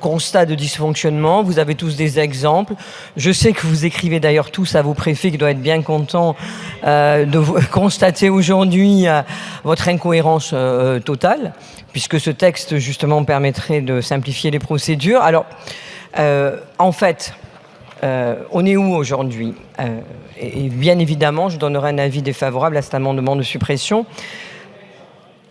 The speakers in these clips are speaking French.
constat de dysfonctionnement, vous avez tous des exemples. Je sais que vous écrivez d'ailleurs tous à vos préfets qui doivent être bien contents de constater aujourd'hui votre incohérence totale, puisque ce texte justement permettrait de simplifier les procédures. Alors, en fait, on est où aujourd'hui et bien évidemment, je donnerai un avis défavorable à cet amendement de suppression.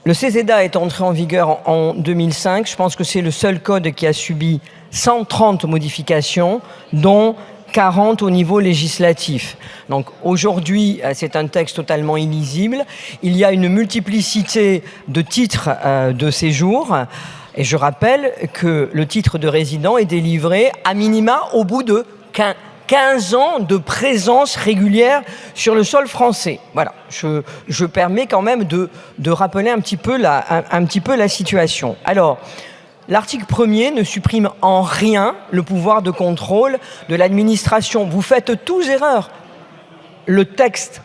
Le CESEDA est entré en vigueur en 2005. Je pense que c'est le seul code qui a subi 130 modifications, dont 40 au niveau législatif. Donc aujourd'hui, c'est un texte totalement illisible. Il y a une multiplicité de titres de séjour. Et je rappelle que le titre de résident est délivré à minima au bout de 15 ans de présence régulière sur le sol français. Voilà, je permets quand même de rappeler un petit peu la situation. Alors, l'article 1er ne supprime en rien le pouvoir de contrôle de l'administration. Vous faites tous erreur. Le texte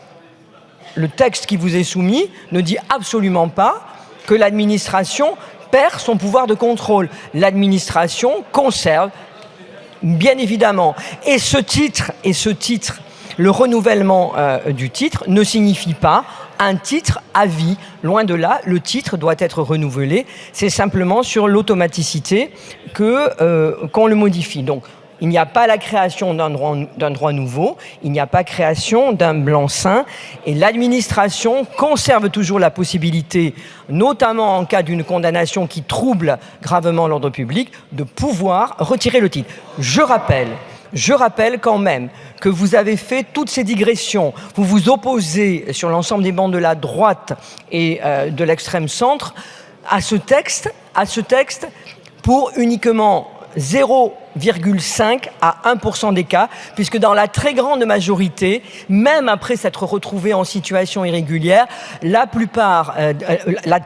qui vous est soumis ne dit absolument pas que l'administration perd son pouvoir de contrôle. L'administration conserve, bien évidemment. Et ce titre, le renouvellement du titre ne signifie pas un titre à vie. Loin de là, le titre doit être renouvelé. C'est simplement sur l'automaticité qu'on le modifie. Donc, il n'y a pas la création d'un droit nouveau, il n'y a pas création d'un blanc-seing, et l'administration conserve toujours la possibilité, notamment en cas d'une condamnation qui trouble gravement l'ordre public, de pouvoir retirer le titre. Je rappelle quand même que vous avez fait toutes ces digressions. Vous vous opposez sur l'ensemble des bancs de la droite et de l'extrême centre à ce texte pour uniquement 0,5 à 1% des cas, puisque dans la très grande majorité, même après s'être retrouvé en situation irrégulière, la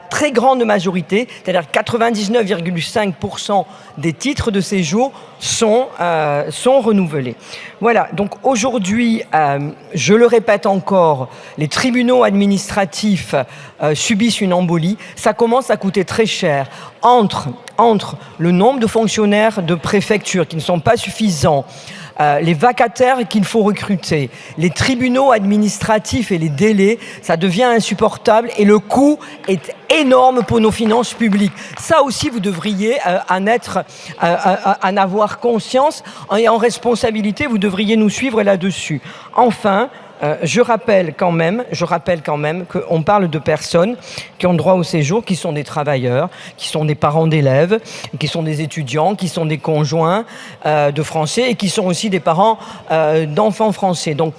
très grande majorité, c'est-à-dire 99,5% des titres de séjour sont renouvelés. Voilà, donc aujourd'hui, je le répète encore, les tribunaux administratifs subissent une embolie. Ça commence à coûter très cher entre le nombre de fonctionnaires de préfecture qui ne sont pas suffisants, les vacataires qu'il faut recruter, les tribunaux administratifs et les délais, ça devient insupportable et le coût est énorme pour nos finances publiques. Ça aussi, vous devriez en avoir conscience et en responsabilité, vous devriez nous suivre là-dessus. Enfin, je rappelle quand même qu'on parle de personnes qui ont droit au séjour, qui sont des travailleurs, qui sont des parents d'élèves, qui sont des étudiants, qui sont des conjoints de Français et qui sont aussi des parents d'enfants français. Donc,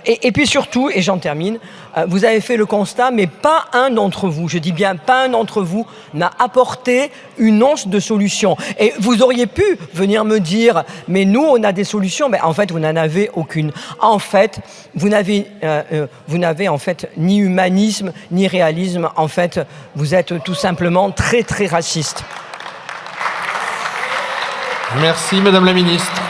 et puis surtout, et j'en termine, vous avez fait le constat, mais pas un d'entre vous, je dis bien pas un d'entre vous, n'a apporté une once de solution. Et vous auriez pu venir me dire, mais nous, on a des solutions. Mais en fait, vous n'en avez aucune. En fait, vous n'avez en fait ni humanisme, ni réalisme. En fait, vous êtes tout simplement très, très raciste. Merci, Madame la Ministre.